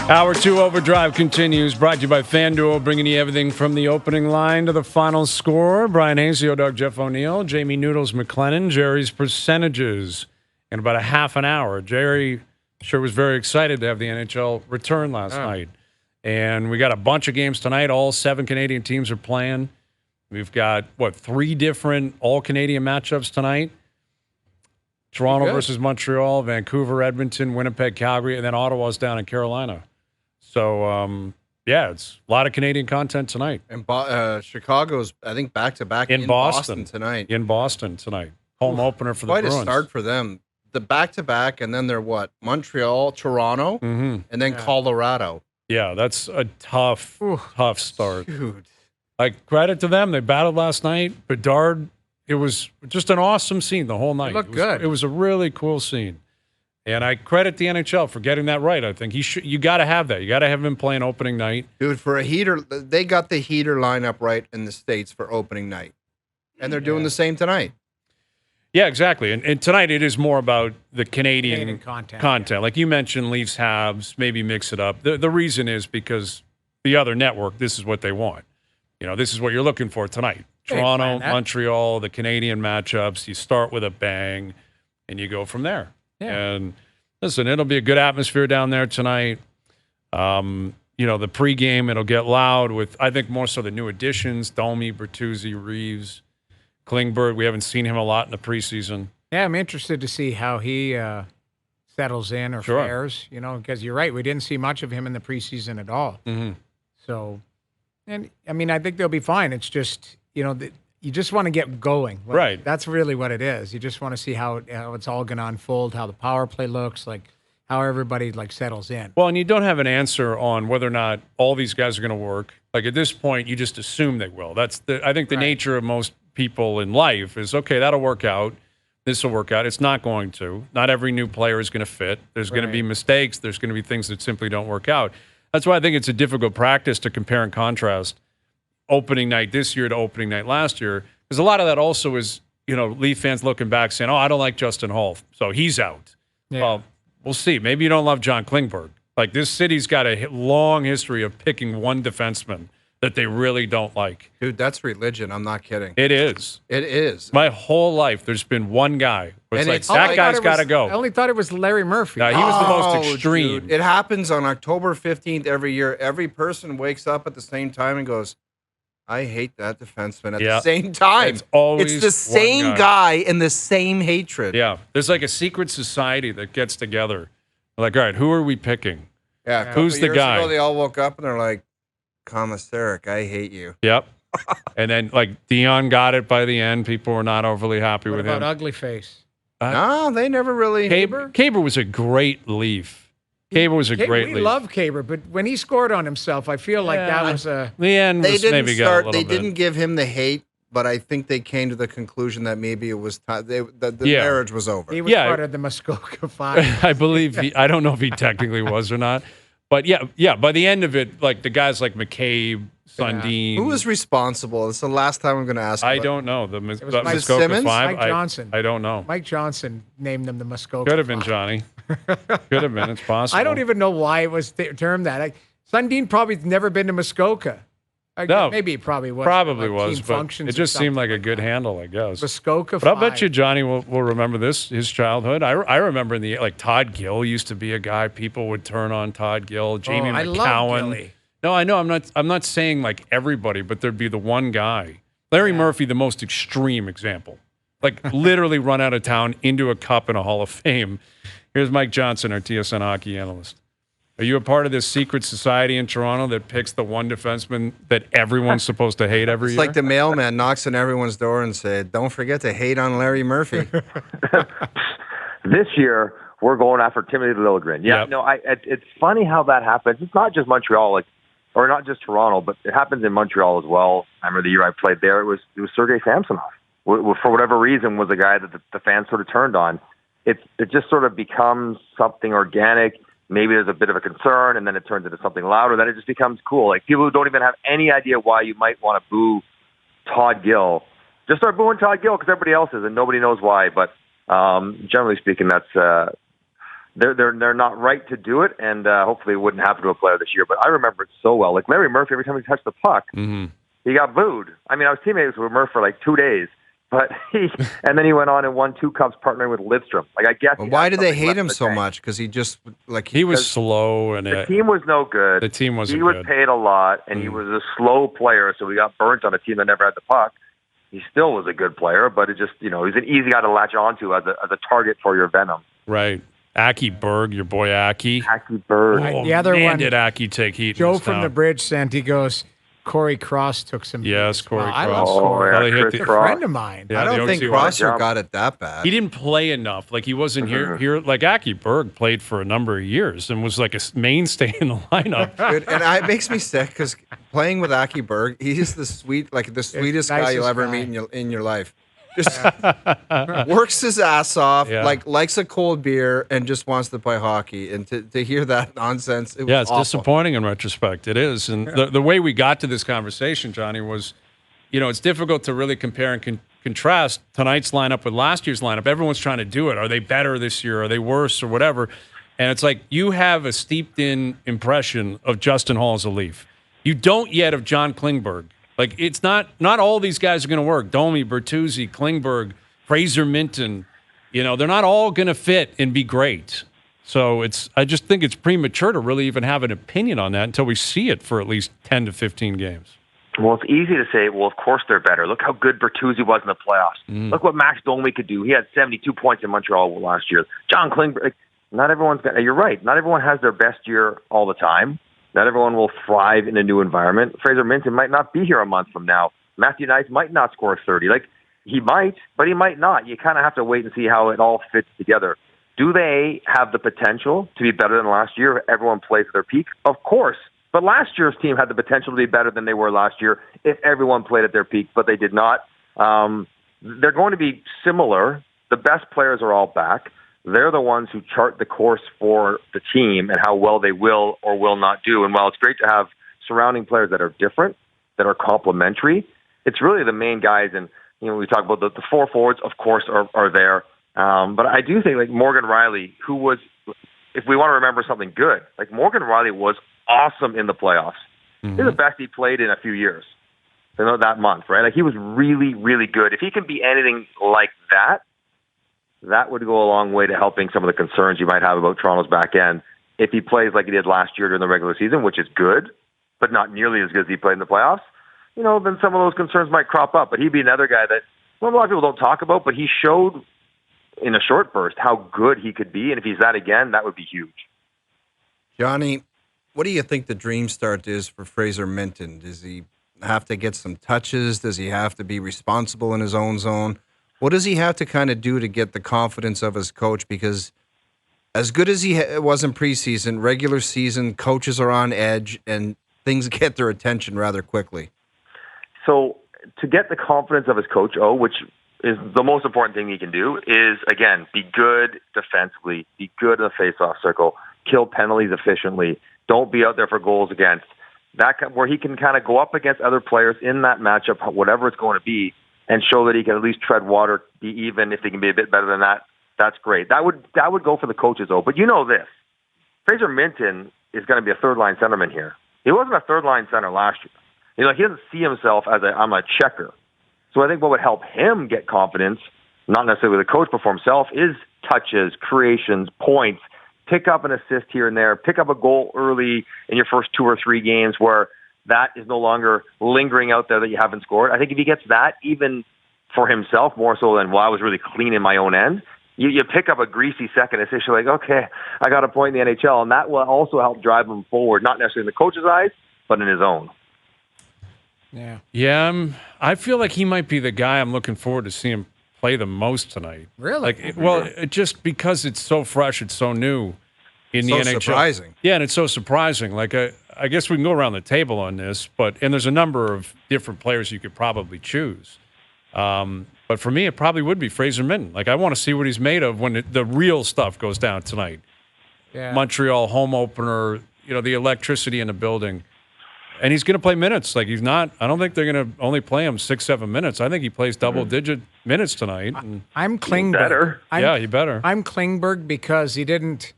Hour 2 Overdrive continues, brought to you by FanDuel, bringing you everything from the opening line to the final score. Bryan Hayes, Dog, Jeff O'Neill, Jamie Noodles McLennan, Gerry's percentages in about a half an hour. Gerry sure was very excited to have the NHL return last night. And we got a bunch of games tonight. All 7 Canadian teams are playing. We've got, 3 different all-Canadian matchups tonight? Toronto versus Montreal, Vancouver, Edmonton, Winnipeg, Calgary, and then Ottawa's down in Carolina. So, it's a lot of Canadian content tonight. And Chicago's, I think, back-to-back in Boston tonight. In Boston tonight. Home opener for the Bruins. Quite a start for them. The back-to-back, and then they're Montreal, Toronto, and then Colorado. Yeah, that's a tough start. Dude. Credit to them. They battled last night. Bedard, it was just an awesome scene the whole night. It looked good. It was a really cool scene. And I credit the NHL for getting that right. I think you got to have that. You got to have him playing opening night. Dude, for a heater, they got the heater lineup right in the States for opening night. And they're doing the same tonight. Yeah, exactly. And tonight it is more about the Canadian content. Yeah. Like you mentioned, Leafs, Habs, maybe mix it up. The reason is because the other network, this is what they want. This is what you're looking for tonight. Toronto, Montreal, the Canadian matchups. You start with a bang, and you go from there. Yeah. And listen, it'll be a good atmosphere down there tonight. The pregame, it'll get loud with, I think, more so the new additions, Domi, Bertuzzi, Reeves, Klingberg. We haven't seen him a lot in the preseason. Yeah, I'm interested to see how he settles in or fares, because you're right. We didn't see much of him in the preseason at all. Mm-hmm. So, and I mean, I think they'll be fine. It's just, you just want to get going. Right. That's really what it is. You just want to see how it's all going to unfold, how the power play looks, how everybody settles in. Well, and you don't have an answer on whether or not all these guys are going to work. At this point, you just assume they will. I think the nature of most people in life is, okay, that'll work out. This will work out. It's not going to. Not every new player is going to fit. There's going to be mistakes. There's going to be things that simply don't work out. That's why I think it's a difficult practice to compare and contrast opening night this year to opening night last year, because a lot of that also is, Leaf fans looking back saying, I don't like Justin Hall, so he's out. Yeah. Well, we'll see. Maybe you don't love John Klingberg. This city's got a long history of picking one defenseman that they really don't like. Dude, that's religion. I'm not kidding. It is. It is. My whole life, there's been one guy. That guy's got to go. I only thought it was Larry Murphy. No, he was the most extreme. Dude. It happens on October 15th every year. Every person wakes up at the same time and goes, I hate that defenseman at the same time. It's the same guy and the same hatred. Yeah. There's a secret society that gets together. All right, who are we picking? Yeah. Who's the guy? Ago, they all woke up and they're like, Commissaric, I hate you. Yep. And then, Dion got it by the end. People were not overly happy with him. What about Ugly Face? No, they never really. Caber was a great Leaf. Caber was a great Leaf. We love Caber, but when he scored on himself, I feel like that was a... The end was maybe got a little bit. They didn't give him the hate, but I think they came to the conclusion that maybe it was time. The marriage was over. He was part of the Muskoka Five. I believe I don't know if he technically was or not. But by the end of it, the guys like McCabe, Sundin. Who was responsible? It's the last time I'm going to ask. I don't know. The Muskoka Simmons? Five. Mike Johnson. I don't know. Mike Johnson named them the Muskoka Could have been Five. Johnny. Could have been. It's possible. I don't even know why it was termed that. Sundin probably never been to Muskoka. No. Maybe he probably was. Probably was, but functions it just seemed like a good handle, I guess. Muskoka But I'll Five. bet you Johnny will remember his childhood. I remember in the Todd Gill used to be a guy people would turn on. Todd Gill, Jamie McCowan. I love Gilly. No, I know. I'm not saying everybody, but there'd be the one guy. Larry Murphy, the most extreme example. Literally run out of town into a cup in a Hall of Fame. Here's Mike Johnson, our TSN Hockey analyst. Are you a part of this secret society in Toronto that picks the one defenseman that everyone's supposed to hate every year? It's like the mailman knocks on everyone's door and said, don't forget to hate on Larry Murphy. This year, we're going after Timothy Liljegren. Yeah, Yep. no, it's funny how that happens. It's not just Montreal, or not just Toronto, but it happens in Montreal as well. I remember the year I played there, it was Sergei Samsonov. For whatever reason, was a guy that the fans sort of turned on. It just sort of becomes something organic. Maybe there's a bit of a concern, and then it turns into something louder. Then it just becomes cool. People who don't even have any idea why you might want to boo Todd Gill, just start booing Todd Gill because everybody else is, and nobody knows why. But generally speaking, that's they're not right to do it, and hopefully it wouldn't happen to a player this year. But I remember it so well. Like Larry Murphy, every time he touched the puck, he got booed. I mean, I was teammates with Murphy for like 2 days, but and then he went on and won 2 cups partnering with Lidstrom. Like I guess. Well, why did they hate him so much? Because he just he was slow, and the team was no good. The team wasn't. He was good. paid a lot, and he was a slow player, so he got burnt on a team that never had the puck. He still was a good player, but it just he's an easy guy to latch onto as a target for your venom. Right. Aki Berg, your boy Aki. Aki Berg. Oh, the other one, did Aki take heat? Joe from the bridge sent. He goes, Corey Cross took some. Yes, Corey Cross. I love Corey. Yeah, He's a friend of mine. Yeah, I don't think Crosser got it that bad. He didn't play enough. Like he wasn't here. Like Aki Berg played for a number of years and was like a mainstay in the lineup. Dude, and it makes me sick because playing with Aki Berg, he's the sweetest guy you'll ever meet in your life. Just works his ass off, likes a cold beer, and just wants to play hockey. And to hear that nonsense, it's awful. Disappointing in retrospect. It is. And the way we got to this conversation, Johnny, was, it's difficult to really compare and contrast tonight's lineup with last year's lineup. Everyone's trying to do it. Are they better this year? Are they worse or whatever? And it's like you have a steeped-in impression of Justin Hall as a Leaf. You don't yet of John Klingberg. Like, it's not all these guys are going to work. Domi, Bertuzzi, Klingberg, Fraser Minten, they're not all going to fit and be great. So I just think it's premature to really even have an opinion on that until we see it for at least 10 to 15 games. Well, it's easy to say, well, of course they're better. Look how good Bertuzzi was in the playoffs. Look what Max Domi could do. He had 72 points in Montreal last year. John Klingberg, not everyone's got, you're right. Not everyone has their best year all the time. Not everyone will thrive in a new environment. Fraser Minten might not be here a month from now. Matthew Knight might not score 30. Like, he might, but he might not. You kind of have to wait and see how it all fits together. Do they have the potential to be better than last year? Everyone plays at their peak? Of course. But last year's team had the potential to be better than they were last year if everyone played at their peak, but they did not. They're going to be similar. The best players are all back. They're the ones who chart the course for the team and how well they will or will not do. And while it's great to have surrounding players that are different, that are complementary, it's really the main guys. And, we talk about the 4 forwards, of course, are there. But I do think, like, Morgan Rielly, who was, if we want to remember something good, like Morgan Rielly was awesome in the playoffs. He's the best he played in a few years. That month, right? Like, he was really, really good. If he can be anything like that, that would go a long way to helping some of the concerns you might have about Toronto's back end. If he plays like he did last year during the regular season, which is good, but not nearly as good as he played in the playoffs, then some of those concerns might crop up. But he'd be another guy that a lot of people don't talk about, but he showed in a short burst how good he could be. And if he's that again, that would be huge. Johnny, what do you think the dream start is for Fraser Minten? Does he have to get some touches? Does he have to be responsible in his own zone? What does he have to kind of do to get the confidence of his coach? Because as good as he was in preseason, regular season, coaches are on edge and things get their attention rather quickly. So to get the confidence of his coach, which is the most important thing he can do, is, again, be good defensively, be good in the face-off circle, kill penalties efficiently, don't be out there for goals against. Where he can kind of go up against other players in that matchup, whatever it's going to be, and show that he can at least tread water, be even. If he can be a bit better than that, that's great. That would go for the coaches, though. But this. Fraser Minten is going to be a third-line centerman here. He wasn't a third-line center last year. He doesn't see himself as I'm a checker. So I think what would help him get confidence, not necessarily the coach, but for himself, is touches, creations, points, pick up an assist here and there, pick up a goal early in your first 2 or 3 games where that is no longer lingering out there that you haven't scored. I think if he gets that, even for himself, more so than, I was really clean in my own end, you pick up a greasy second assist. You're like, okay, I got a point in the NHL, and that will also help drive him forward, not necessarily in the coach's eyes, but in his own. Yeah. I feel like he might be the guy I'm looking forward to seeing him play the most tonight. Really? Just because it's so fresh, it's so new in the NHL. So surprising. Yeah, and it's so surprising. Like, I guess we can go around the table on this, and there's a number of different players you could probably choose. But for me, it probably would be Fraser Minten. Like, I want to see what he's made of when the real stuff goes down tonight. Yeah. Montreal home opener, the electricity in the building. And he's going to play minutes. Like, he's not – I don't think they're going to only play him 6-7 minutes. I think he plays double-digit minutes tonight. I'm Klingberg. Better. He better. I'm Klingberg because he didn't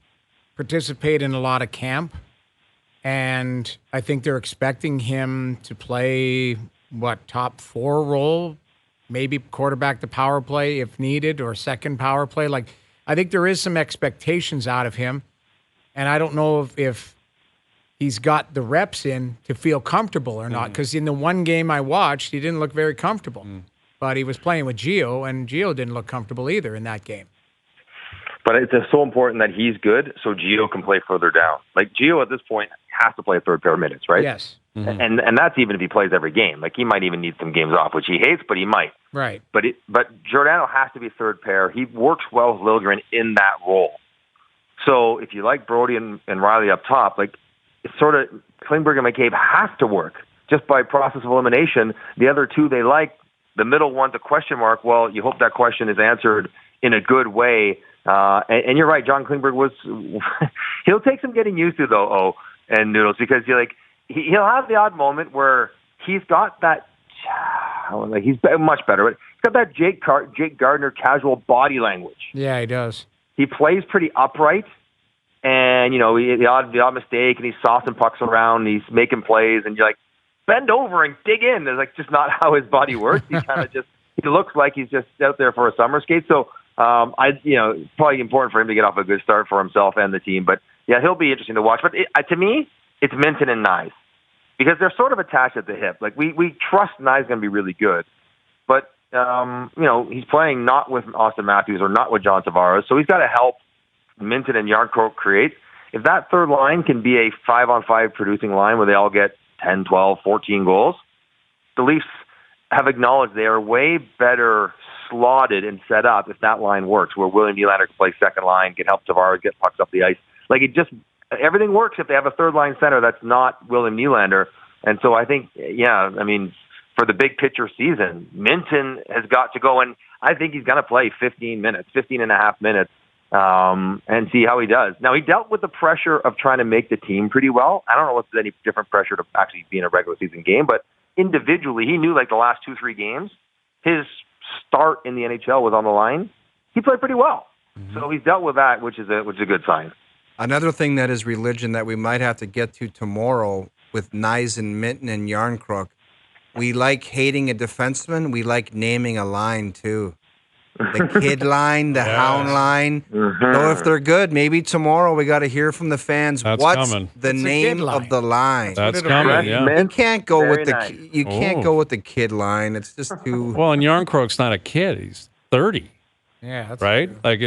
participate in a lot of camp, and I think they're expecting him to play, top 4 role, maybe quarterback the power play if needed, or second power play. Like, I think there is some expectations out of him, and I don't know if he's got the reps in to feel comfortable or not, because in the one game I watched, he didn't look very comfortable. But he was playing with Gio, and Gio didn't look comfortable either in that game. But it's so important that he's good so Gio can play further down. Like, Gio at this point has to play third pair minutes, right? Yes. And that's even if he plays every game. Like, he might even need some games off, which he hates, but he might. Right. But Giordano has to be third pair. He works well with Liljegren in that role. So if you like Brody and Riley up top, like, it's sort of Klingberg and McCabe have to work just by process of elimination. The other two they like. The middle one's a question mark. Well, you hope that question is answered in a good way. And you're right, John Klingberg he'll take some getting used to, though, and Noodles, because he'll have the odd moment where he's got that, he's much better, but he's got that Jake Gardner casual body language. Yeah, he does. He plays pretty upright, and, the odd mistake, and he's saucing pucks around, and he's making plays, and you're like, bend over and dig in. It's like just not how his body works. He kind of he looks like he's just out there for a summer skate. So, it's probably important for him to get off a good start for himself and the team. But yeah, he'll be interesting to watch. But to me, it's Minten and Nyes, because they're sort of attached at the hip. Like, we trust Nyes going to be really good, but he's playing not with Austin Matthews or not with John Tavares, so he's got to help Minten and Yarncroke create. If that third line can be a 5-on-5 producing line where they all get 10, 12, 14 goals, the Leafs have acknowledged they are way better slotted and set up if that line works, where William Nylander can play second line, can help Tavares get pucks up the ice. Like, everything works if they have a third line center that's not William Nylander. And so I think, for the big picture season, Minten has got to go, and I think he's going to play 15 and a half minutes, and see how he does. Now, he dealt with the pressure of trying to make the team pretty well. I don't know if there's any different pressure to actually be in a regular season game, but individually, he knew, like, the last 2-3 games, his start in the NHL was on the line. He played pretty well. So he's dealt with that, which is a good sign. Another thing that is religion that we might have to get to tomorrow with Nyes and Minten and Yarncrook, we like hating a defenseman. We like naming a line, too. The kid line, the hound line. So if they're good, maybe tomorrow we got to hear from the fans. What's the name of the line? That's coming. Yeah. You can't go with go with the kid line. It's just too. Well, and Yarncroke's not a kid; he's 30. Yeah, that's right. True. Like,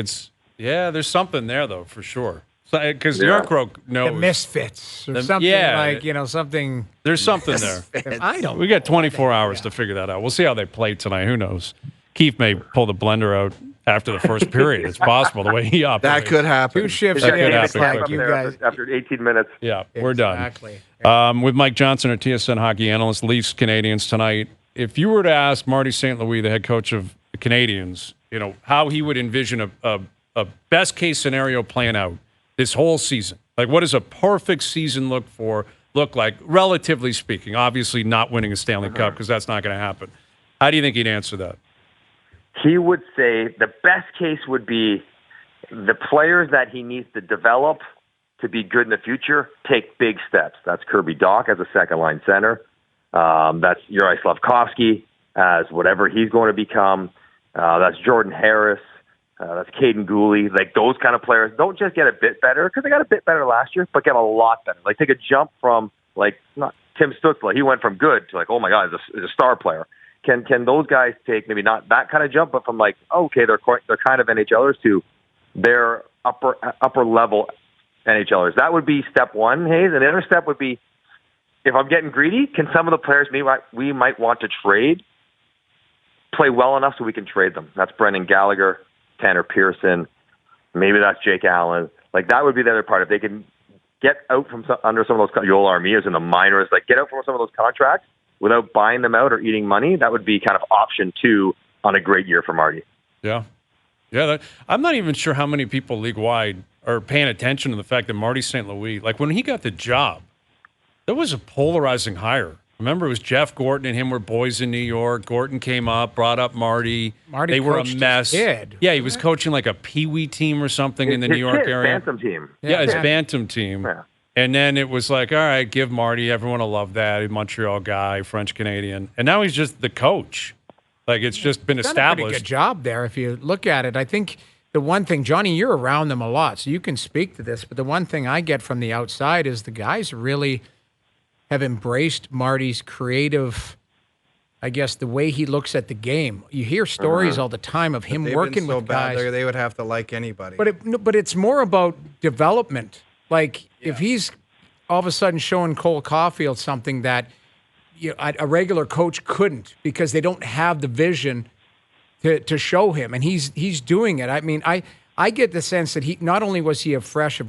there's something there though for sure. Because Yarncroke knows the misfits or something something. There's something there. I don't. We got 24 hours to figure that out. We'll see how they play tonight. Who knows? Keith may pull the blender out after the first period. It's possible the way he operates. That could happen. 2 shifts. That could happen. Like you guys. After 18 minutes. Yeah, we're done. Exactly. With Mike Johnson, our TSN Hockey analyst, Leafs Canadians tonight. If you were to ask Marty St. Louis, the head coach of the Canadians, how he would envision a best case scenario playing out this whole season, like, what does a perfect season look like, relatively speaking? Obviously, not winning a Stanley Cup, because that's not going to happen. How do you think he'd answer that? He would say the best case would be the players that he needs to develop to be good in the future take big steps. That's Kirby Dach as a second-line center. That's Juraj Slafkovsky as whatever he's going to become. That's Jordan Harris. That's Caden Gooley. Like, those kind of players don't just get a bit better, because they got a bit better last year, but get a lot better. Like, take a jump from, like, not Tim Stutzla. He went from good to, like, oh, my God, he's a star player. Can those guys take maybe not that kind of jump, but from, like, okay, they're kind of NHLers to they're upper level NHLers? That would be step one, Hayes. And the other step would be, if I'm getting greedy, can some of the players we might want to trade play well enough so we can trade them? That's Brendan Gallagher, Tanner Pearson, maybe that's Jake Allen. Like, that would be the other part. If they can get out from under some of those, Joel Armia's in the minors, like, get out from some of those contracts without buying them out or eating money, that would be kind of option 2 on a great year for Marty. Yeah. I'm not even sure how many people league-wide are paying attention to the fact that Marty St. Louis, like, when he got the job, there was a polarizing hire Remember, it was Jeff Gorton and him were boys in New York. Gorton came up, brought up Marty. Marty they were a coached his mess. kid. Yeah, he was coaching like a peewee team or something in the New York area. Bantam team. Yeah, his Bantam team. Yeah. And then it was like, all right, give Marty. Everyone will love that. He's a Montreal guy, French Canadian. And now he's just the coach. Like, it's just been Done a established. pretty good job there if you look at it. I think the one thing, Johnny, you're around them a lot, so you can speak to this, but the one thing I get from the outside is the guys really have embraced Marty's creative, I guess, the way he looks at the game. You hear stories all the time of him working with guys. They would have to like anybody. But it's more about development. Like, if he's all of a sudden showing Cole Caulfield something that a regular coach couldn't because they don't have the vision to show him, and he's doing it. I mean, I get the sense that he not only was he a breath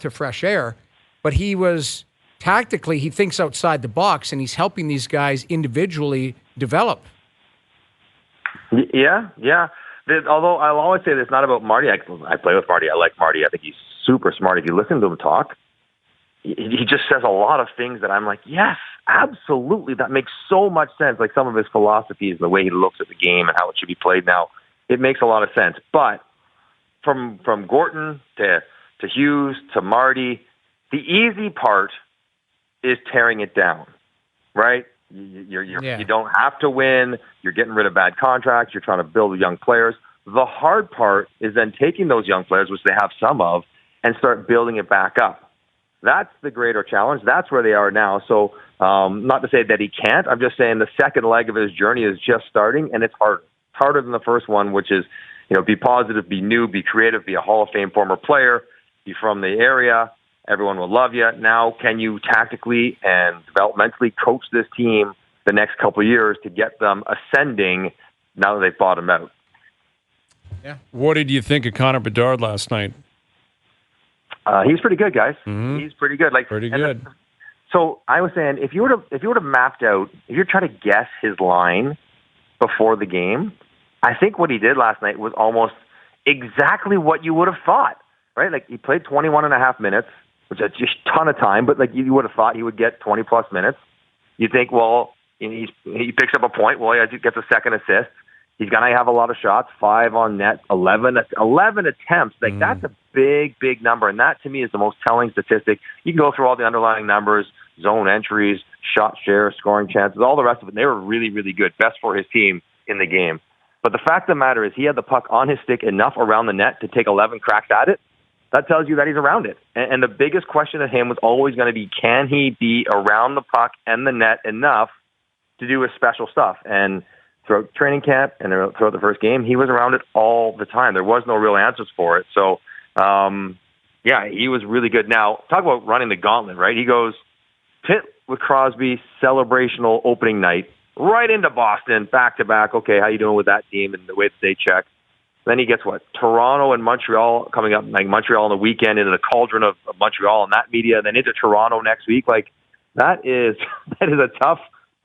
of fresh air, but he was tactically, he thinks outside the box, and he's helping these guys individually develop. Yeah. Although I'll always say this, not about Marty. I play with Marty. I like Marty. I think he's super smart. If you listen to him talk, he just says a lot of things that I'm like, yes, absolutely. That makes so much sense. Like some of his philosophies, the way he looks at the game and how it should be played now, it makes a lot of sense. But from Gorton to Hughes to Marty, the easy part is tearing it down, right? You don't have to win. You're getting rid of bad contracts. You're trying to build young players. The hard part is then taking those young players, which they have some of, and start building it back up. That's the greater challenge. That's where they are now. So not to say that he can't. I'm just saying the second leg of his journey is just starting, and it's hard. It's harder than the first one, which is, be positive, be new, be creative, be a Hall of Fame former player, be from the area. Everyone will love you. Now, can you tactically and developmentally coach this team the next couple of years to get them ascending now that they've bottomed out? Yeah. What did you think of Connor Bedard last night? He's pretty good, guys. Mm-hmm. He's pretty good. Pretty good. So I was saying, if you would have mapped out, if you're trying to guess his line before the game, I think what he did last night was almost exactly what you would have thought, right? Like he played 21 and a half minutes, which is just a ton of time, but like you would have thought he would get 20 plus minutes. You think, well, he picks up a point. Well, he gets a second assist. He's going to have a lot of shots, 5 on net, 11 attempts. Like that's a big, big number. And that to me is the most telling statistic. You can go through all the underlying numbers, zone entries, shot share, scoring chances, all the rest of it. They were really, really good. Best for his team in the game. But the fact of the matter is he had the puck on his stick enough around the net to take 11 cracks at it. That tells you that he's around it. And the biggest question of him was always going to be, can he be around the puck and the net enough to do his special stuff? And throughout training camp and throughout the first game, he was around it all the time. There was no real answers for it. So, he was really good. Now, talk about running the gauntlet, right? He goes pit with Crosby, celebrational opening night, right into Boston, back-to-back. Okay, how you doing with that team and the way that they check? Then he gets Toronto and Montreal coming up, like Montreal on the weekend, into the cauldron of Montreal and that media, and then into Toronto next week. Like that is a tough.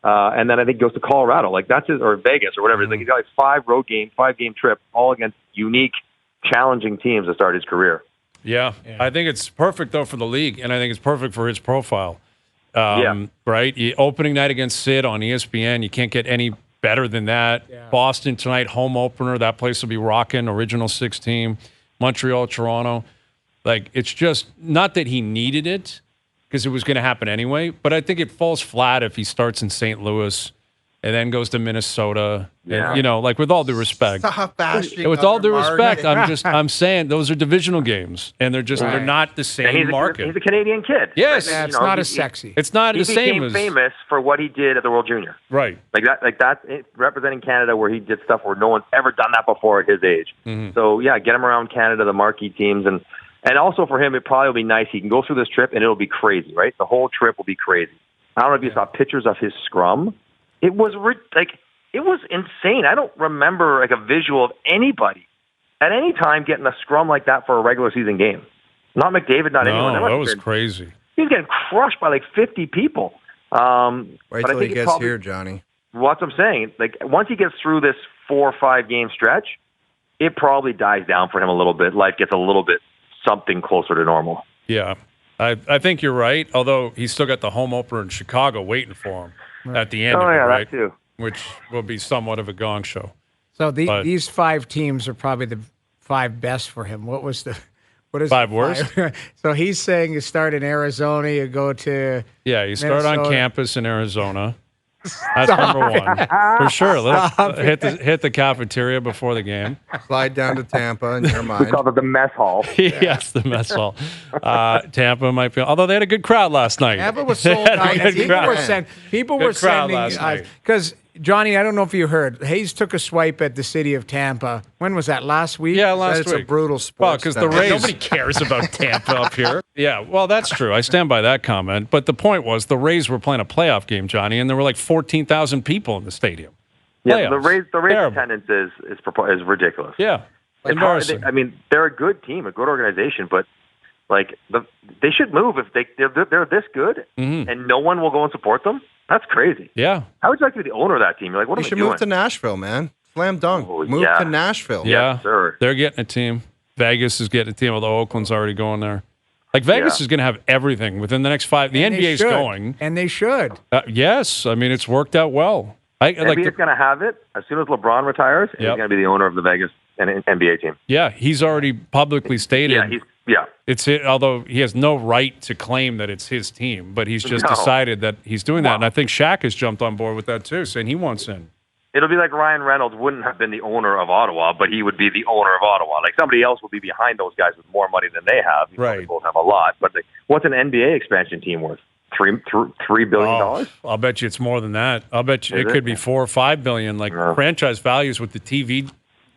And then I think he goes to Colorado, or Vegas or whatever. Like he's got 5-game trip, all against unique, challenging teams to start his career. Yeah, I think it's perfect though for the league, and I think it's perfect for his profile. Right? Opening night against Sid on ESPN, you can't get any better than that. Yeah. Boston tonight, home opener. That place will be rocking. Original 6 team. Montreal, Toronto. Like, it's just not that he needed it because it was going to happen anyway, but I think it falls flat if he starts in St. Louis and then goes to Minnesota. Yeah. And, with all due respect. Stop bashing with all due Marty. respect, I'm saying those are divisional games, and they're not the same market. He's a Canadian kid. Yes. Yeah, it's not as sexy. It's not the same as... He became famous for what he did at the World Junior. Right. Like that, representing Canada where he did stuff where no one's ever done that before at his age. Mm-hmm. So, get him around Canada, the marquee teams, and also for him, it probably will be nice. He can go through this trip, and it'll be crazy, right? The whole trip will be crazy. I don't know if you saw pictures of his scrum. It was it was insane. I don't remember a visual of anybody at any time getting a scrum like that for a regular season game. Not McDavid, not anyone. No, that was crazy. He was getting crushed by 50 people. Wait till he gets here, Johnny. What I'm saying, once he gets through this 4 or 5 game stretch, it probably dies down for him a little bit. Life gets a little bit something closer to normal. Yeah. I think you're right, although he's still got the home opener in Chicago waiting for him at the end of it, right? That too. Which will be somewhat of a gong show. So these 5 teams are probably the 5 best for him. What is 5 worst? So he's saying you start in Arizona, you go to You start on Minnesota. campus in Arizona. That's number 1 for sure. Let's hit the cafeteria before the game. Slide down to Tampa in your We mind. call it the mess hall. Yes, the mess hall. Tampa might be, although they had a good crowd last night. Tampa was sold out. People were crowd sending last night. because Johnny, I don't know if you heard, Hayes took a swipe at the city of Tampa. When was that? Last week? Yeah, last It's week. a brutal sport. Because the Rays. Nobody cares about Tampa up here. Yeah, well, that's true. I stand by that comment. But the point was the Rays were playing a playoff game, Johnny, and there were like 14,000 people in the stadium. Yeah, the Playoffs. Rays attendance is ridiculous. Yeah, It's hard. embarrassing. I mean, they're a good team, a good organization, but like they should move if they're this good, and no one will go and support them. That's crazy. Yeah. How would you like to be the owner of that team? You're like, what You am I should doing? move to Nashville, man. Slam dunk. Oh, Move yeah. to Nashville. Yeah, Yes, sir. They're getting a team. Vegas is getting a team, although Oakland's already going there. Like Vegas is going to have everything within the next 5. The And they NBA's should. going. And they should. Yes, I mean it's worked out well. NBA's going to have it as soon as LeBron retires. Yep. He's going to be the owner of the Vegas NBA team. Yeah, he's already publicly stated. Yeah, It's it, although he has no right to claim that it's his team, but he's just No. decided that he's doing that. Wow. And I think Shaq has jumped on board with that too, saying he wants in. It'll be like Ryan Reynolds wouldn't have been the owner of Ottawa, but he would be the owner of Ottawa. Like somebody else will be behind those guys with more money than they have. Right. They both have a lot. But what's an NBA expansion team worth? $3 billion? I'll bet you it's more than that. I'll bet you Is it it? could be $4 or $5 billion, like Yeah. franchise values with the TV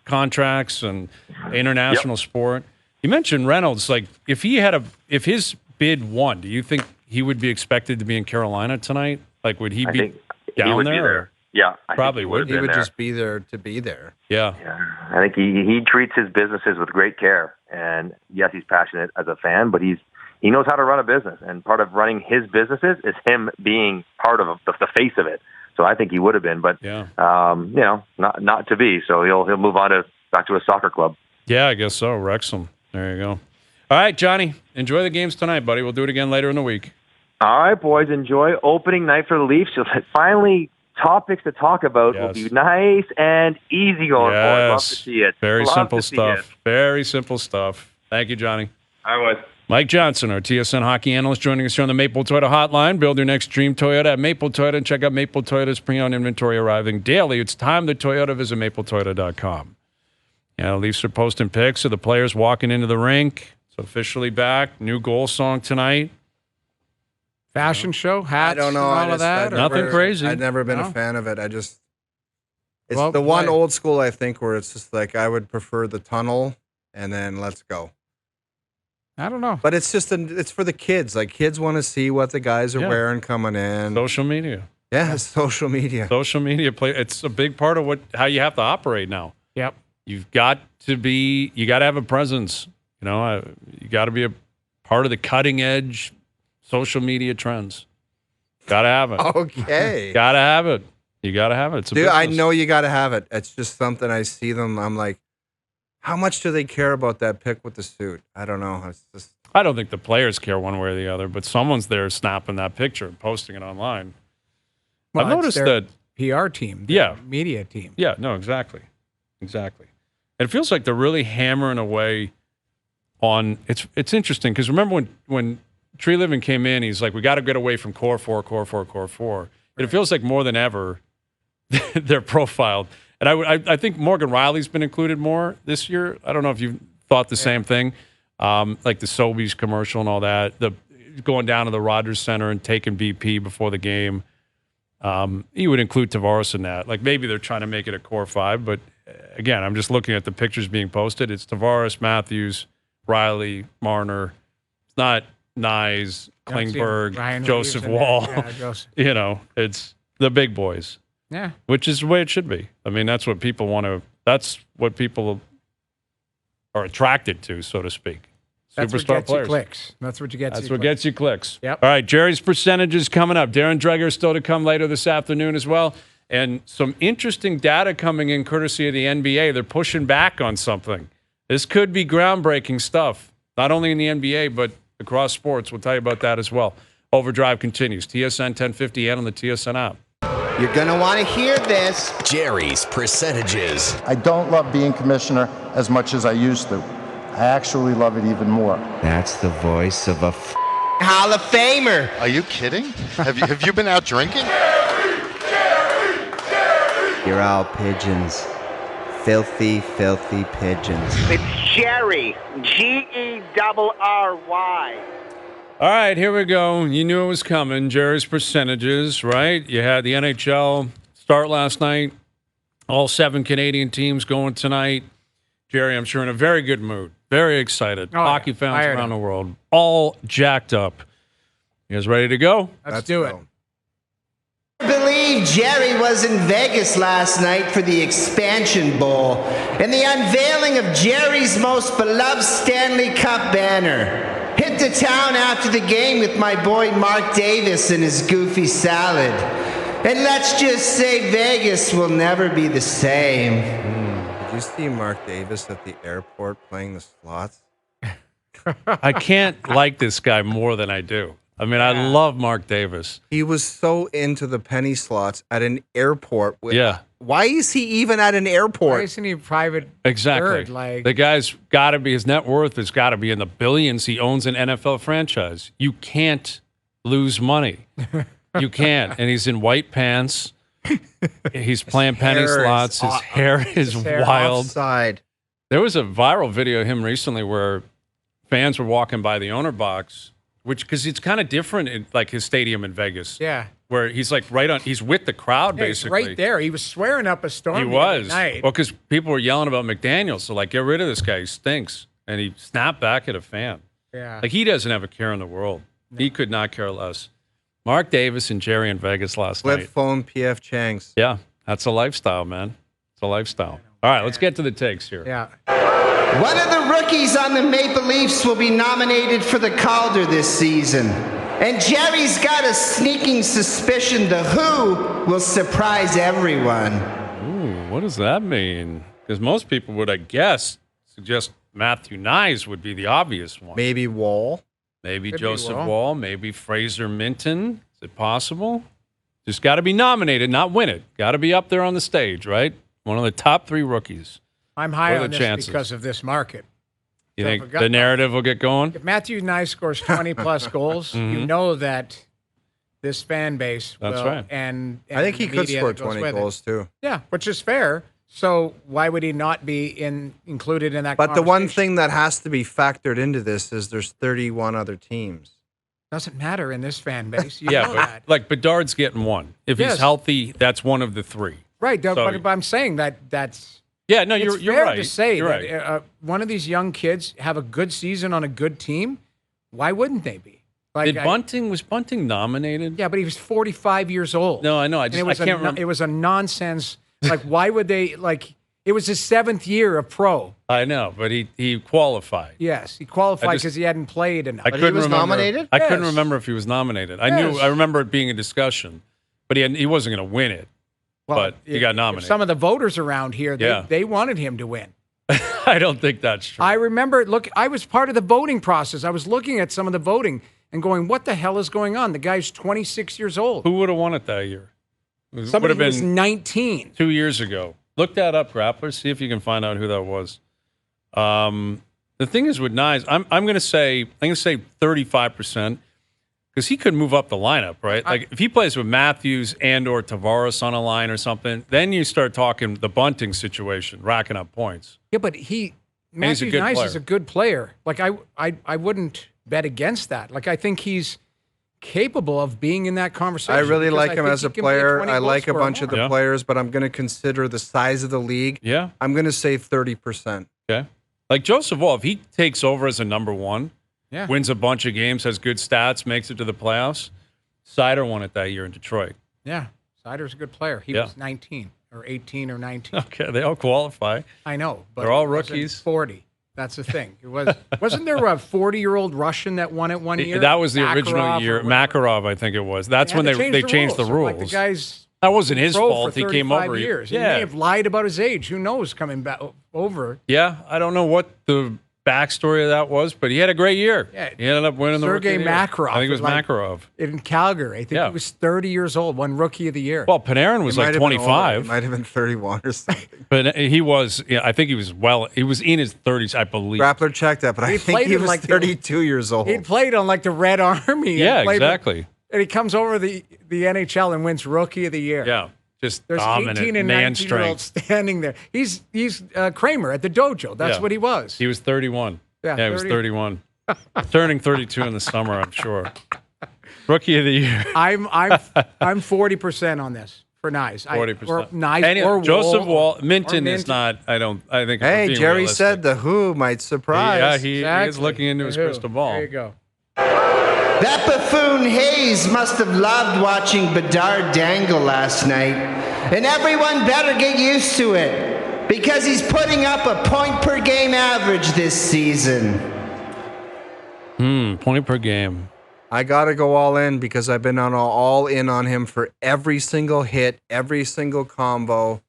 contracts and international sport. You mentioned Reynolds. Like if his bid won, do you think he would be expected to be in Carolina tonight? Like would he I be think down he would there? be there. Yeah, I Probably think would. have He been would there. just be there to be there. Yeah. Yeah, I think he treats his businesses with great care, and yes, he's passionate as a fan, but he knows how to run a business, and part of running his businesses is him being part of the face of it. So I think he would have been, but not to be. So he'll move on back to a soccer club. Yeah, I guess so. Wrexham. There you go. All right, Johnny. Enjoy the games tonight, buddy. We'll do it again later in the week. All right, boys, enjoy opening night for the Leafs. So finally, topics to talk about will be nice and easy going forward. Love to see it. Very Love simple to see stuff. it. Very simple stuff. Thank you, Johnny. All right. Mike Johnson, our TSN Hockey analyst, joining us here on the Maple Toyota Hotline. Build your next dream Toyota at Maple Toyota and check out Maple Toyota's pre-owned inventory arriving daily. It's time to Toyota. Visit mapletoyota.com. Yeah, the Leafs are posting pics of the players walking into the rink. It's officially back. New goal song tonight. Fashion show, hats, I don't know. and all of that. Nothing crazy. I've never been No? a fan of it. It's Well, the one why- old school, I think, where it's just like I would prefer the tunnel and then let's go. I don't know. But it's just it's for the kids. Like kids want to see what the guys are wearing coming in. Social media. Yeah, social media. Social media play. It's a big part of how you have to operate now. Yep. You got to have a presence. You know, you got to be a part of the cutting edge social media trends. Got to have it. Okay. Got to have it. You got to have it. It's a Dude, I business. know you got to have it. It's just something I see them. I'm like, how much do they care about that pic with the suit? I don't know. It's just I don't think the players care one way or the other, but someone's there snapping that picture and posting it online. Well, I've noticed it's their that. PR team, their media team. Yeah, no, exactly. Exactly. And it feels like they're really hammering away on it's interesting because remember when Tree Living came in, he's like, we got to get away from core four. And it feels like more than ever they're profiled. And I think Morgan Riley's been included more this year. I don't know if you thought the same thing. Like the Sobeys commercial and all that, the going down to the Rogers Center and taking BP before the game. You would include Tavares in that. Like maybe they're trying to make it a core five, but again, I'm just looking at the pictures being posted. It's Tavares, Matthews, Riley, Marner. It's not Nyes, Klingberg, Ryan Joseph Reeves in Wall. there. Yeah, Joseph. You know, it's the big boys, Yeah. which is the way it should be. I mean, that's what people want to. That's what people are attracted to, so to speak. That's what Superstar gets players. you clicks. That's what gets That's you what gets you clicks. Yep. All right, Gerry's percentages coming up. Darren Dreger still to come later this afternoon as well. And some interesting data coming in courtesy of the NBA. They're pushing back on something. This could be groundbreaking stuff, not only in the NBA, but across sports. We'll tell you about that as well. OverDrive continues. TSN 1050 and on the TSN app. You're going to want to hear this. Gerry's percentages. I don't love being commissioner as much as I used to. I actually love it even more. That's the voice of a Hall of Famer. Are you kidding? Have you been out drinking? You're all pigeons. Filthy, filthy pigeons. It's Gerry. Gerry. All right, here we go. You knew it was coming. Gerry's percentages, right? You had the NHL start last night. All 7 Canadian teams going tonight. Gerry, I'm sure in a very good mood. Very excited. Hockey fans around the world. All jacked up. You guys ready to go? Let's do it. I believe Gerry was in Vegas last night for the Expansion Bowl and the unveiling of Gerry's most beloved Stanley Cup banner. Hit the town after the game with my boy Mark Davis and his goofy salad. And let's just say Vegas will never be the same. Did you see Mark Davis at the airport playing the slots? I can't like this guy more than I do. I mean, I love Mark Davis. He was so into the penny slots at an airport. Yeah. Why is he even at an airport? Why isn't he a private Exactly. third? The guy's got to be, his net worth has got to be in the billions. He owns an NFL franchise. You can't lose money. You can't. And he's in white pants. He's playing penny slots. His hair is wild. Offside. There was a viral video of him recently where fans were walking by the owner box, because it's kind of different in like his stadium in Vegas. Yeah. Where he's like he's with the crowd basically. He's right there. He was swearing up a storm. He was. Night. Well, because people were yelling about McDaniels. So, like, get rid of this guy. He stinks. And he snapped back at a fan. Yeah. Like, he doesn't have a care in the world. No. He could not care less. Mark Davis and Gerry in Vegas last Flip night. phone, PF Chang's. Yeah. That's a lifestyle, man. It's a lifestyle. All right, let's get to the takes here. Yeah. One of the rookies on the Maple Leafs will be nominated for the Calder this season. And Gerry's got a sneaking suspicion the Who will surprise everyone. Ooh, what does that mean? Because most people would, I guess, suggest Matthew Nyes would be the obvious one. Maybe Wall. Maybe Could be Joseph Wall. Wall. Maybe Fraser Minten. Is it possible? Just got to be nominated, not win it. Got to be up there on the stage, right? One of the top 3 rookies. I'm high What are on the this chances? because of this market. You So think if I got- the narrative will get going? If Matthew Nyes scores 20-plus goals, you know that this fan base will. That's right. And I think the he could media score that goes 20 with it. goals, too. Yeah, which is fair. So why would he not be included in that But the one conversation? thing that has to be factored into this is there's 31 other teams. Doesn't matter in this fan base. You Yeah, know but that. like Bedard's getting one. If Yes. he's healthy, that's one of the 3. Right, So- but I'm saying that's. Yeah, no, It's you're fair right. to say you're that right. one of these young kids have a good season on a good team. Why wouldn't they be? Like, Was Bunting nominated? yeah, but he was 45 years old. No, I know. I And just I can't remember. It was a nonsense. Like, why would they like? It was his 7th year of pro. I know, but he qualified. Yes, he qualified I just- because he hadn't played enough. I couldn't was remember. nominated? I couldn't Yes. remember if he was nominated. Yes. I remember it being a discussion, but he wasn't going to win it. but he got nominated. Some of the voters around here, Yeah. they wanted him to win. I don't think that's true. I remember, I was part of the voting process. I was looking at some of the voting and going, what the hell is going on? The guy's 26 years old. Who would have won it that year? It would Somebody have who was been 19. 2 years ago. Look that up, Grappler. See if you can find out who that was. The thing is with Nyes, I'm going to say 35%. Because he could move up the lineup, right? Like if he plays with Matthews and or Tavares on a line or something, then you start talking the Bunting situation, racking up points. Yeah, but he's a Matthew good Nyes player. is a good player. Like I wouldn't bet against that. Like I think he's capable of being in that conversation. I really because like I him think as he a can be player. 20 I goal like a scorer bunch of the more. Yeah. players, but I'm going to consider the size of the league. Yeah. I'm going to say 30%. Okay. Like Joseph Wall, if he takes over as a number one, Yeah. wins a bunch of games, has good stats, makes it to the playoffs. Sider won it that year in Detroit. Yeah. Sider's a good player. He Yeah. was 19 or 18 or 19. Okay, they all qualify. I know, but They're all he wasn't rookies. 40. That's the thing. It wasn't there a 40-year-old Russian that won it one year? That was the original Makarov year. or whatever. Makarov, I think it was. That's had when to they changed the rules. Like the guy's That wasn't his pro fault. for He came 35 over. years. He Yeah. may have lied about his age. Who knows? Coming back over. Yeah, I don't know what the backstory of that was, but he had a great year. Yeah. He ended up winning the Sergei Rookie of the Year. Makarov. I think it was like, Makarov. In Calgary. I think he was 30 years old, won Rookie of the Year. Well, Panarin was like 25. He might have been 31 or something. But he was, I think he was in his 30s, I believe. Grappler checked that, but I think he was like 32 years old. He played on like the Red Army. Yeah, exactly. And he comes over the NHL and wins Rookie of the Year. Yeah, just There's dominant 18 and man 19-year-olds strength. standing there. He's Kramer at the dojo. That's what he was. He was 31. Yeah, he was 31. Turning 32 in the summer, I'm sure. Rookie of the Year. I'm 40% on this for Nyes. 40%. Or Nyes or Joseph Wall. Minten is not. I think. Hey, Gerry realistic. said the Who might surprise. Yeah, he is looking into his crystal ball. There you go. That buffoon Hayes must have loved watching Bedard dangle last night. And everyone better get used to it, because he's putting up a point per game average this season. Point per game. I got to go all in because I've been all in on him for every single hit, every single combo.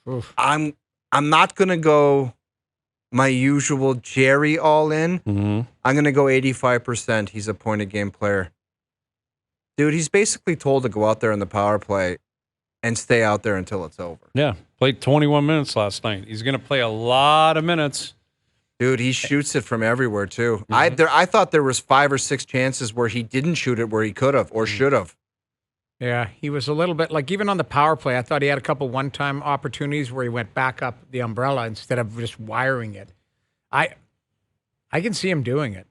Oof. I'm not going to go my usual Gerry all in. Mm-hmm. I'm going to go 85%. He's a point a game player. Dude, he's basically told to go out there in the power play and stay out there until it's over. Yeah, played 21 minutes last night. He's going to play a lot of minutes. Dude, he shoots it from everywhere too. I thought there was 5 or 6 chances where he didn't shoot it where he could have or should have. Yeah, he was a little bit like, even on the power play, I thought he had a couple one-time opportunities where he went back up the umbrella instead of just wiring it. I can see him doing it.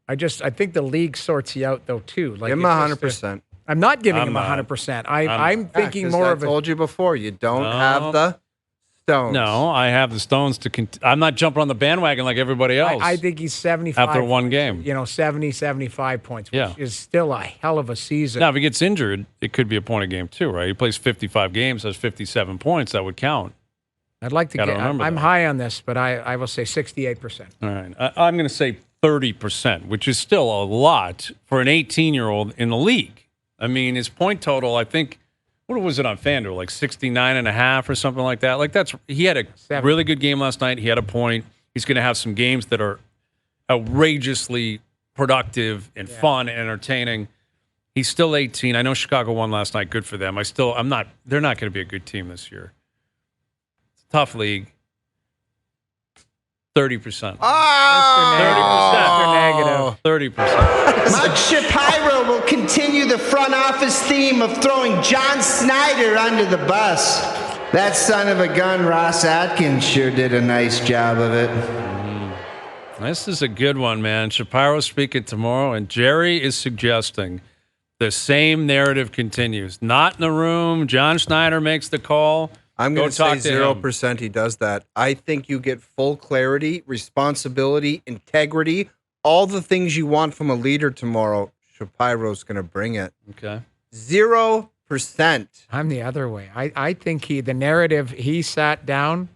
I think the league sorts you out though too. Like, give him 100%. I'm not giving him 100%. I'm thinking more of I told you before, you don't have the stones. No, I have the stones to. I'm not jumping on the bandwagon like everybody else. I think he's 75 after one points, game. 70, 75 points, which is still a hell of a season. Now, if he gets injured, it could be a point a game too, right? He plays 55 games, has 57 points. That would count. I'd like to get. I'm high on this, but I will say 68%. All right, I'm going to say 30%, which is still a lot for an 18-year-old in the league. I mean, his point total, I think. What was it on FanDuel? Like 69.5 or something like that. Like he had a really good game last night. He had a point. He's going to have some games that are outrageously productive and fun and entertaining. He's still 18. I know Chicago won last night. Good for them. They're not going to be a good team this year. It's a tough league. 30%. Oh! 30%. Mike Shapiro will continue the front office theme of throwing John Snyder under the bus. That son of a gun, Ross Atkins, sure did a nice job of it. This is a good one, man. Shapiro's speaking tomorrow, and Gerry is suggesting the same narrative continues. Not in the room. John Snyder makes the call. I'm going to say 0% he does that. I think you get full clarity, responsibility, integrity, all the things you want from a leader tomorrow. Shapiro's going to bring it. Okay. 0%. I'm the other way. I think the narrative, he sat down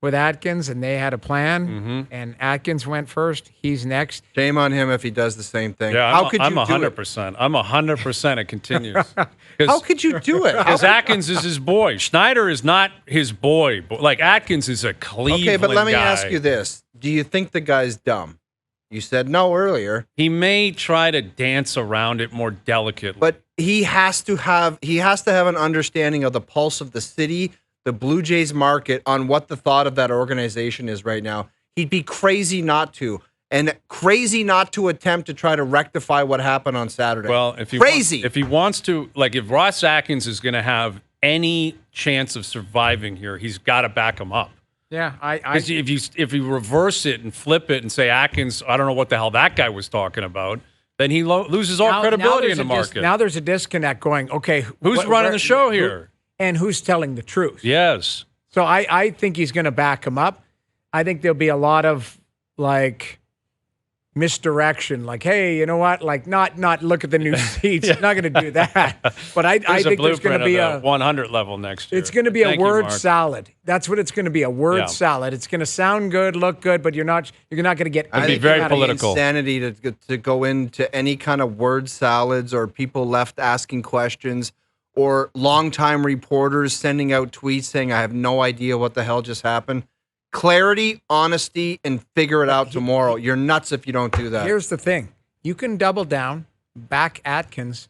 with Atkins and they had a plan, and Atkins went first. He's next. Shame on him if he does the same thing. Yeah, How could you I'm do 100%. I'm 100% it continues. How could you do it? Because Atkins is his boy. Schneider is not his boy. Like, Atkins is a Cleveland guy. Okay, but let me ask you this. Do you think the guy's dumb? You said no earlier. He may try to dance around it more delicately. But he has to have an understanding of the pulse of the city, the Blue Jays market, on what the thought of that organization is right now. He'd be crazy not to. And crazy not to attempt to try to rectify what happened on Saturday. Well, if he wants to, like, if Ross Atkins is going to have any chance of surviving here, he's got to back him up. Yeah, Because if you reverse it and flip it and say Atkins, I don't know what the hell that guy was talking about, then he loses all credibility in the market. Now there's a disconnect going, okay. Who's running the show here? And who's telling the truth? Yes. So I think he's going to back him up. I think there'll be a lot of, like, misdirection, like, hey, you know what? Like, not look at the new seats. Not going to do that. But I think there's going to be a 100 level next year. It's going to be a word salad. That's what it's going to be, a word salad. It's going to sound good, look good, but you're not going to get. It'd be very political. Insanity to go into any kind of word salads or people left asking questions or longtime reporters sending out tweets saying, I have no idea what the hell just happened. clarity, honesty, and figure it out tomorrow. You're nuts if you don't do that. Here's the thing. You can double down, back Atkins.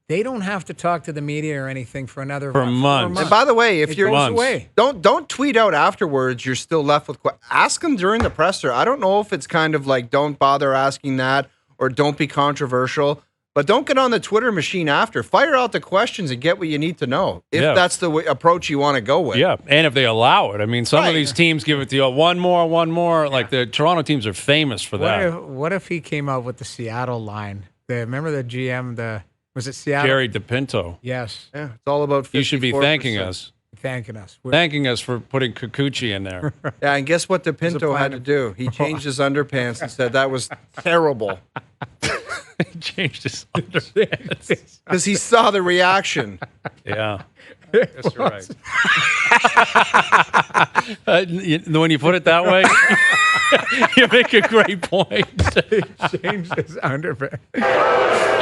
They don't have to talk to the media or anything for another For months. And by the way, if it you're goes away. don't tweet out afterwards. You're still left with ask them during the presser. I don't know if it's kind of like don't bother asking that or don't be controversial, but don't get on the Twitter machine after. Fire out the questions and get what you need to know if that's the approach you want to go with. Yeah, and if they allow it. I mean, some Right. of these teams give it to you one more. Like the Toronto teams are famous for that. What if he came out with the Seattle line? Remember the GM, was it Seattle? Gerry DePinto. Yes. Yeah, it's all about 54%. You should be thanking us. Thanking us. Thanking us for putting Kikuchi in there. Yeah, and guess what DePinto had to do? He changed his underpants and said that was terrible. He changed his underpants. Because he saw the reaction. Yeah. That's right. When you put it that way, you make a great point. Changed his underpants.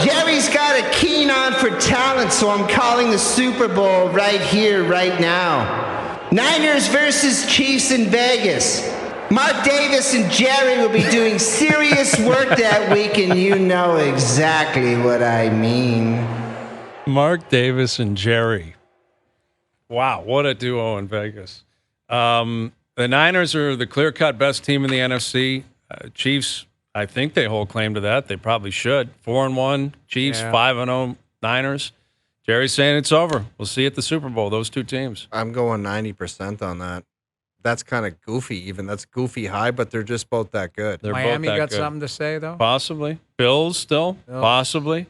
Jerry's got a keen on for talent, so I'm calling the Super Bowl right here, right now. Niners versus Chiefs in Vegas. Mark Davis and Gerry will be doing serious work that week, and you know exactly what I mean. Mark Davis and Gerry. Wow, what a duo in Vegas. The Niners are the clear-cut best team in the NFC. Chiefs, I think they hold claim to that. They probably should. 4-1 Chiefs, 5-0 Niners. Jerry's saying it's over. We'll see you at the Super Bowl, those two teams. I'm going 90% on that. That's kind of goofy even. That's goofy high, but they're just both that good. They're Miami both that got good. something to say, though? Possibly. Bills still? Oh. Possibly.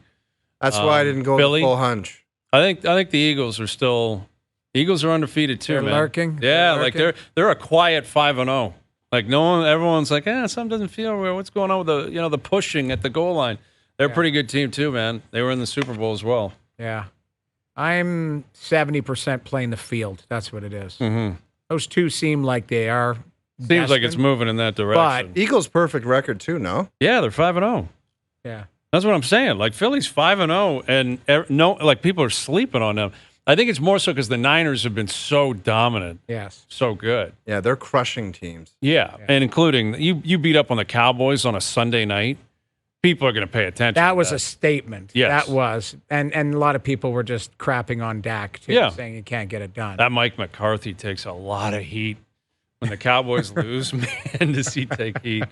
That's why I didn't go Philly? the full hunch. I think the Eagles are still – Eagles are undefeated too, They're man. lurking? Yeah, They're like lurking? they're a quiet 5-0. Like everyone's like, something doesn't feel real. What's going on with the pushing at the goal line? They're a pretty good team too, man. They were in the Super Bowl as well. Yeah. I'm 70% playing the field. That's what it is. Mm-hmm. Those two seem like they are. Seems like it's destined. moving in that direction. Eagles' perfect record too, no? Yeah, they're 5-0. Yeah. That's what I'm saying. Like Philly's 5-0, and people are sleeping on them. I think it's more so because the Niners have been so dominant, Yes. so good. Yeah, they're crushing teams. Yeah, and including you beat up on the Cowboys on a Sunday night. People are going to pay attention. That to was a statement. Yes. That was. And a lot of people were just crapping on Dak, too, Yeah. saying he can't get it done. That Mike McCarthy takes a lot of heat. When the Cowboys lose, man, does he take heat?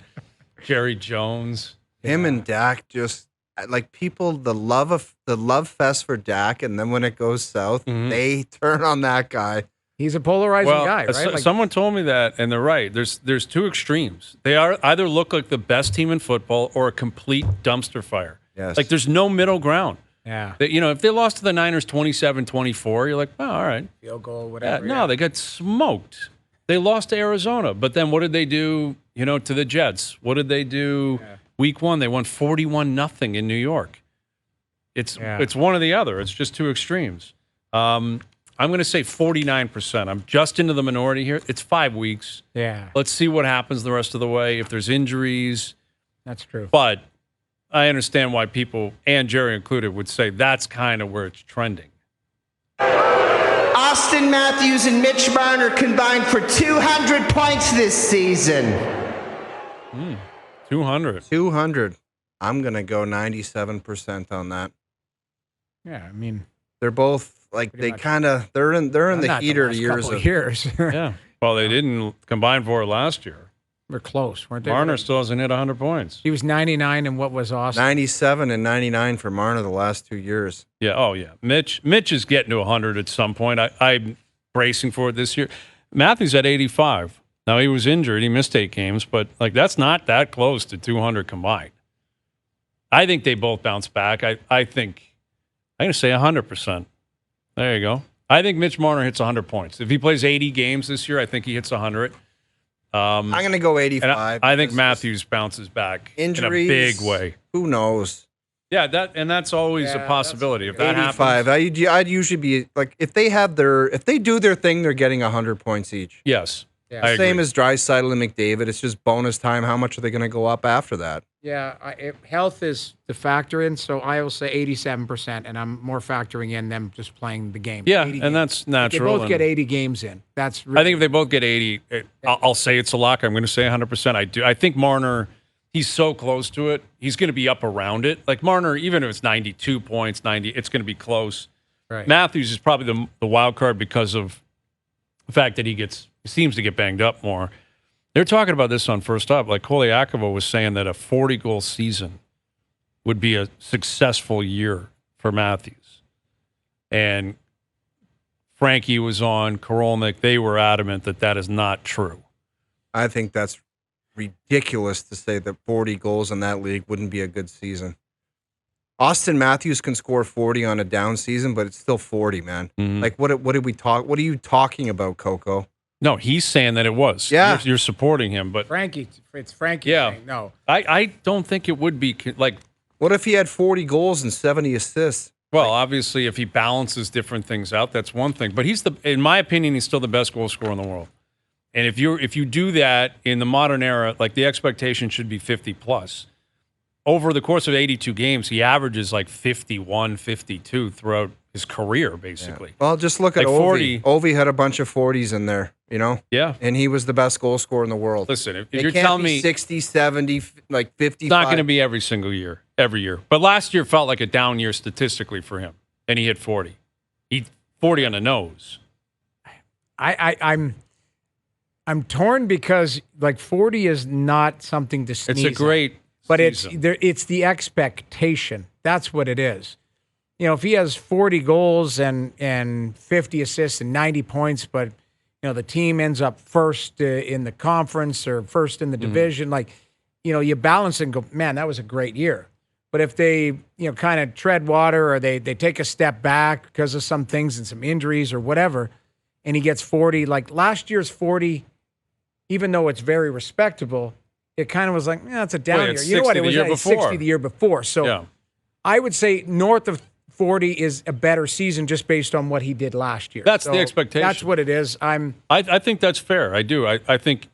Jerry Jones. Him and Dak just like people the love fest for Dak, and then when it goes south, they turn on that guy. He's a polarizing guy, right? Someone told me that, and they're right. There's two extremes. They either look like the best team in football or a complete dumpster fire. Yes. Like there's no middle ground. Yeah. If they lost to the Niners 27-24, you're like, oh, all right. Field goal, Yeah, whatever. no, they got smoked. They lost to Arizona, but then what did they do? To the Jets. What did they do? Week 1, they won 41-0 in New York. It's one or the other. It's just two extremes. I'm going to say 49%. I'm just into the minority here. It's 5 weeks. Yeah. Let's see what happens the rest of the way. If there's injuries, That's true. but I understand why people, and Gerry included, would say that's kind of where it's trending. Austin Matthews and Mitch Marner combined for 200 points this season. 200. 200. I'm gonna go 97% on that. Yeah, I mean, They're both like Pretty they much. kind of they're in the not heater last years couple of years. Yeah. Well, they didn't combine for it last year. We're close, weren't they? Marner still hasn't hit 100 points. He was 99, and what was Austin? 97 and 99 for Marner the last 2 years. Yeah. Oh, yeah. Mitch is getting to 100 at some point. I'm bracing for it this year. Matthews at 85. Now, he was injured. He missed 8 games, but that's not that close to 200 combined. I think they both bounce back. I think I'm going to say 100%. There you go. I think Mitch Marner hits 100 points. If he plays 80 games this year, I think he hits 100. I'm going to go 85. I think Matthews bounces back injuries, in a big way. Who knows? Yeah, that's always a possibility. If that 85. happens, I'd usually be like if they do their thing, they're getting 100 points each. yes. Yeah. I Same agree. as Draisaitl and McDavid. It's just bonus time. How much are they going to go up after that? Yeah, health is the factor in, so I will say 87%, and I'm more factoring in them just playing the game. Yeah, 80 and games. that's If natural. they both get and 80 games in. That's I think if they both get 80, I'll say it's a lock. I'm going to say 100%. I do. I think Marner, he's so close to it. He's going to be up around it. Like Marner, even if it's 92 points, 90, it's going to be close. right. Matthews is probably the wild card because of the fact that he seems to get banged up more. They're talking about this on First Up. Like Koliakova was saying that a 40-goal season would be a successful year for Matthews. And Frankie was on, Korolnik. They were adamant that that is not true. I think that's ridiculous to say that 40 goals in that league wouldn't be a good season. Austin Matthews can score 40 on a down season, but it's still 40, man. Mhm. Like, what did we talk? What are you talking about, Coco? No, he's saying that it was. Yeah. You're supporting him, but Frankie, it's Frankie Yeah. saying no. I don't think it would be like, What if he had 40 goals and 70 assists? well, obviously, if he balances different things out, that's one thing. But in my opinion, he's still the best goal scorer in the world. And if you do that in the modern era, like the expectation should be 50 plus. Over the course of 82 games, he averages like 51, 52 throughout his career, basically. Well, just look at Like Ovi. 40. Ovi had a bunch of 40s in there, you know? Yeah. And he was the best goal scorer in the world. Listen, if It you're can't telling be me 60, 70, like 55. it's not going to be every single year, every year. But last year felt like a down year statistically for him, and he hit 40. He 40 on the nose. I'm torn because like 40 is not something to sneeze It's a great But season. it's the expectation. That's what it is. You know, if he has 40 goals and 50 assists and 90 points, but you know the team ends up first in the conference or first in the division, like you know, you balance and go, man, that was a great year. But if they kind of tread water or they take a step back because of some things and some injuries or whatever, and he gets 40, like last year's 40, even though it's very respectable. It kind of was like, yeah, it's a down year. it's You know what? 60 It was the year at 60 before. the year before. So Yeah. I would say north of 40 is a better season just based on what he did last year. That's So the expectation. That's what it is. I think that's fair. I do. I think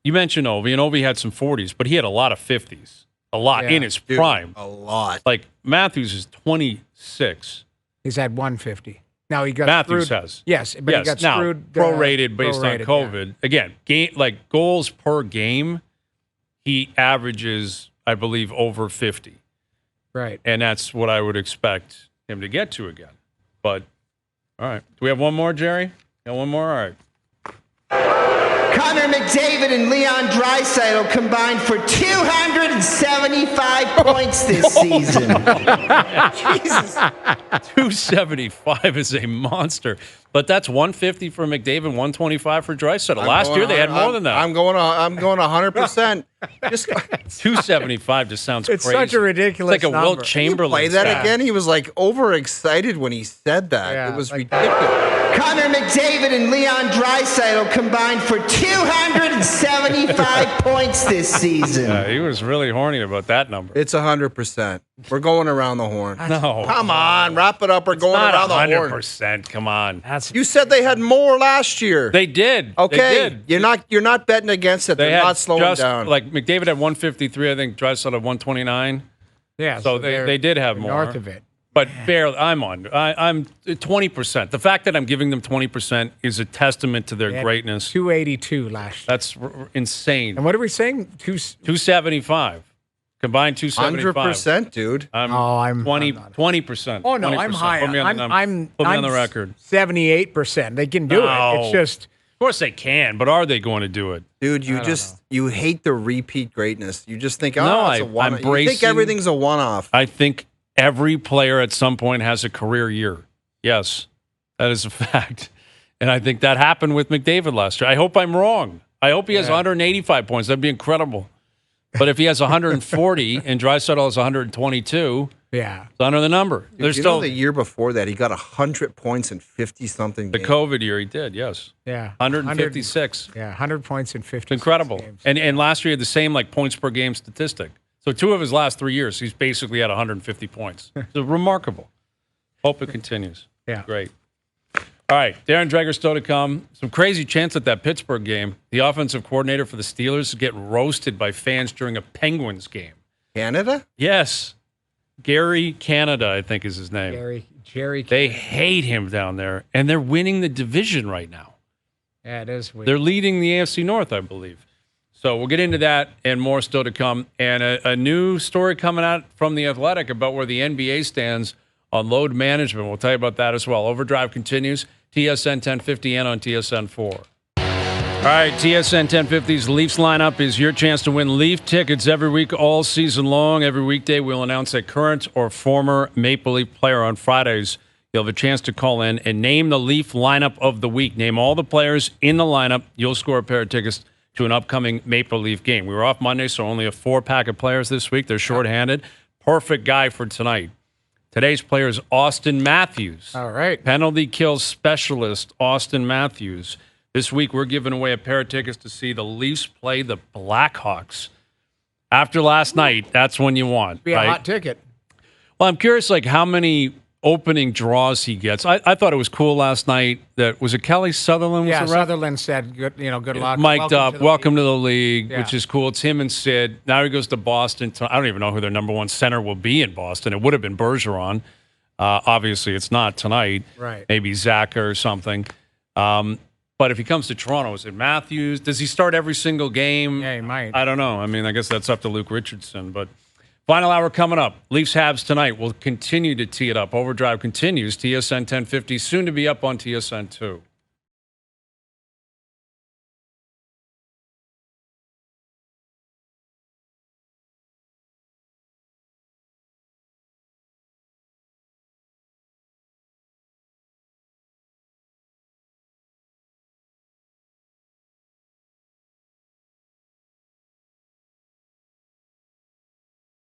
you mentioned Ovi, and Ovi had some 40s, but he had a lot of 50s, a lot Yeah. in his prime. A lot. Like Matthews is 26. He's had 150. Now he got Matthews screwed. has. Yes, but he got now, screwed. prorated based prorated, on COVID. Again, like goals per game, he averages, I believe, over 50. Yeah. Right. And that's what I would expect him to get to again. But, all right. Do we have one more, Jerry? Got one more? All right. Connor McDavid and Leon Draisaitl combined for 275 points this season. Jesus. 275 is a monster. But that's 150 for McDavid, 125 for Draisaitl. Last year, they had more than that. I'm going 100%. Just 275 just sounds It's crazy. such a ridiculous It's like a number. Wilt Chamberlain. play that stat. again. He was like overexcited when he said that. Yeah, it was like- ridiculous. Connor McDavid and Leon Draisaitl combined for 275 points this season. Yeah, he was really horny about that number. It's 100%. We're going around the horn. No. Come on, wrap it up. We're going Not around the horn. 100%. Come on. You said they had more last year. They did. Okay, They did. you're not betting against it. They They're had not slowing just, down. Like McDavid had 153, I think Draisaitl had 129. Yeah. So they did have they're more. north of it. But barely. I'm 20%. The fact that I'm giving them 20% is a testament to their They had greatness. 282 last year. That's insane. And what are we saying? 275. Combined 275. 100%, dude. I'm I'm 20%. Oh no, 20%. I'm high. Put me on the put me on the record. 78%. They can do No. it. It's just Of course they can, but are they going to do it? Dude, you hate the repeat greatness. You just think, No, it's a one. I'm You think bracing- everything's a one-off. I think every player at some point has a career year. Yes, that is a fact. And I think that happened with McDavid last year. I hope I'm wrong. I hope he has 185 points. That'd be incredible. But if he has 140 and Draisaitl has 122, yeah. it's under the number. There's you still know the year before that, he got 100 points in 50-something the games. COVID year he did, yes. Yeah. 156. Yeah, 100 points in 50. It's incredible. Games. And last year he had the same like points per game statistic. So 2 of his last 3 years, he's basically at 150 points. So remarkable. Hope it continues. Yeah. Great. All right, Darren Dreger still to come. Some crazy chants at that Pittsburgh game. The offensive coordinator for the Steelers is getting roasted by fans during a Penguins game. Canada? Yes. Gerry Canada, I think is his name. Gerry. They hate him down there, and they're winning the division right now. Yeah, it is weird. They're leading the AFC North, I believe. So we'll get into that and more still to come. And a new story coming out from The Athletic about where the NBA stands on load management. We'll tell you about that as well. OverDrive continues. TSN 1050 and on TSN 4. All right, TSN 1050's Leafs lineup is your chance to win Leaf tickets every week all season long. Every weekday, we'll announce a current or former Maple Leaf player. On Fridays, you'll have a chance to call in and name the Leaf lineup of the week. Name all the players in the lineup. You'll score a pair of tickets to an upcoming Maple Leaf game. We were off Monday, so only a 4-pack of players this week. They're shorthanded. Perfect guy for tonight. Today's player is Austin Matthews. All right. Penalty kill specialist, Austin Matthews. This week, we're giving away a pair of tickets to see the Leafs play the Blackhawks. After last night, that's when you want. Be a hot ticket. Well, I'm curious, how many opening draws he gets. I thought it was cool last night that, was it Kelly Sutherland? Yeah, Sutherland said, good luck. Mic'd up, welcome to the league, Yeah. which is cool. It's him and Sid. Now he goes to Boston. I don't even know who their number one center will be in Boston. It would have been Bergeron. Obviously, it's not tonight. Right. Maybe Zach or something. But if he comes to Toronto, is it Matthews? Does he start every single game? Yeah, he might. I don't know. I mean, I guess that's up to Luke Richardson. But final hour coming up. Leafs Habs tonight. We'll continue to tee it up. OverDrive continues. TSN 1050, soon to be up on TSN 2.